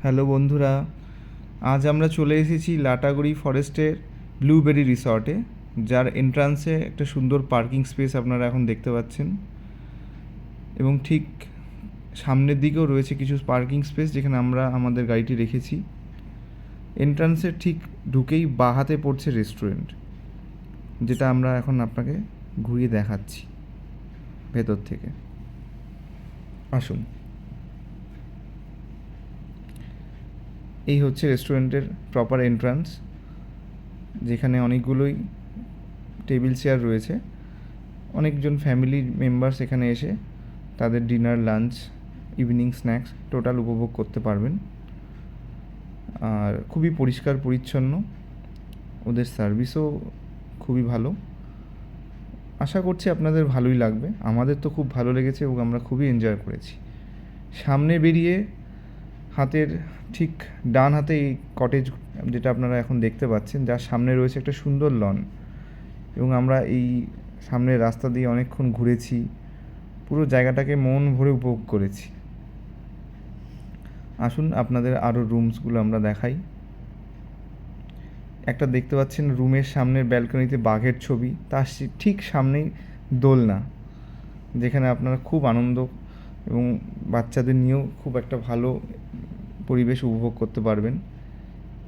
Hello বন্ধুরা, আজ আমরা চলে এসেছি লাটাগুড়ি ফরেস্টের ব্লুবেরি রিসর্টে, যার এন্ট্রান্সে একটা সুন্দর পার্কিং স্পেস আপনারা এখন দেখতে পাচ্ছেন, এবং ঠিক সামনের দিকেও রয়েছে কিছু পার্কিং স্পেস যেখানে আমরা আমাদের গাড়িটি রেখেছি। এন্ট্রান্সের ঠিক ঢুকেই বাঁ হাতে পড়ছে রেস্টুরেন্ট, যেটা আমরা এখন আপনাকে ঘুরিয়ে দেখাচ্ছি ভেতর থেকে। আসুন, এই হচ্ছে রেস্টুরেন্টের প্রপার এন্ট্রান্স, যেখানে অনেকগুলোই টেবিল চেয়ার রয়েছে। অনেকজন ফ্যামিলি মেম্বার্স এখানে এসে তাদের dinner, lunch, evening snacks total উপভোগ করতে পারবেন। আর খুবই পরিষ্কার পরিচ্ছন্ন, ওদের সার্ভিসও খুবই ভালো। আশা করছি আপনাদের ভালোই লাগবে। আমাদের তো খুব ভালো লেগেছে এবং আমরা খুবই এনজয় করেছি। সামনে বেরিয়ে হাতের ঠিক ডান হাতে এই কটেজ, যেটা আপনারা এখন দেখতে পাচ্ছেন, যার সামনে রয়েছে একটা সুন্দর লন, এবং আমরা এই সামনের রাস্তা দিয়ে অনেকক্ষণ ঘুরেছি, পুরো জায়গাটাকে মন ভরে উপভোগ করেছি। আসুন আপনাদের আরও রুমসগুলো আমরা দেখাই। একটা দেখতে পাচ্ছেন রুমের সামনের ব্যালকনিতে বাঘের ছবি, তার ঠিক সামনেই দোলনা, যেখানে আপনারা খুব আনন্দ এবং বাচ্চাদের নিয়েও খুব একটা ভালো পরিবেশ উপভোগ করতে পারবেন।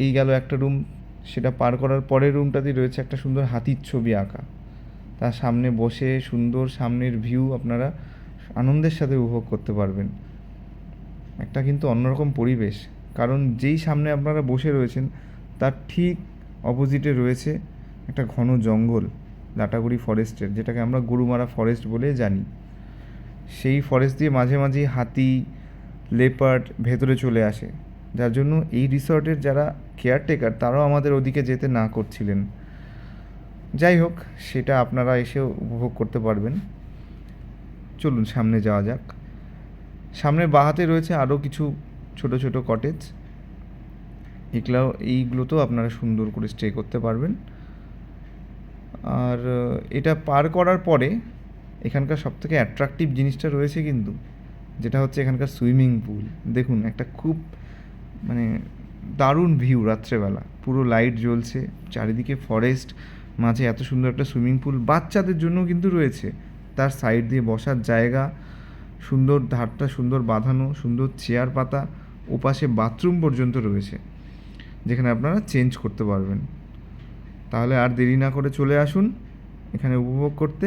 এই গেল একটা রুম। সেটা পার করার পরের রুমটাতেই রয়েছে একটা সুন্দর হাতির ছবি আঁকা। তার সামনে বসে সুন্দর সামনের ভিউ আপনারা আনন্দের সাথে উপভোগ করতে পারবেন। একটা কিন্তু অন্যরকম পরিবেশ, কারণ যেই সামনে আপনারা বসে রয়েছেন তার ঠিক অপোজিটে রয়েছে একটা ঘন জঙ্গল, লাটাগুড়ি ফরেস্টের, যেটাকে আমরা গরুমারা ফরেস্ট বলে জানি। সেই ফরেস্ট দিয়ে মাঝে মাঝেই হাতি, লেপার্ড ভেতরে চলে আসে, যার জন্য এই রিসর্টের যারা কেয়ারটেকার তারাও আমাদের ওদিকে যেতে না করছিলেন। যাই হোক, সেটা আপনারা এসেও উপভোগ করতে পারবেন। চলুন সামনে যাওয়া যাক। সামনের বাঁ হাতে রয়েছে আরও কিছু ছোট ছোট কটেজ। এইগুলোতেও আপনারা সুন্দর করে স্টে করতে পারবেন। আর এটা পার করার পরে এখানকার সবথেকে অ্যাট্রাকটিভ জিনিসটা রয়েছে কিন্তু, যেটা হচ্ছে এখানকার সুইমিং পুল। দেখুন, একটা খুব দারুণ ভিউ। রাত্রেবেলা পুরো লাইট জ্বলছে, চারিদিকে ফরেস্ট, মাঝে এত সুন্দর একটা সুইমিং পুল বাচ্চাদের জন্য কিন্তু রয়েছে। তার সাইড দিয়ে বসার জায়গা, সুন্দর ধারটা সুন্দর বাঁধানো, সুন্দর চেয়ার পাতা, ওপাশে বাথরুম পর্যন্ত রয়েছে, যেখানে আপনারা চেঞ্জ করতে পারবেন। তাহলে আর দেরি না করে চলে আসুন এখানে উপভোগ করতে।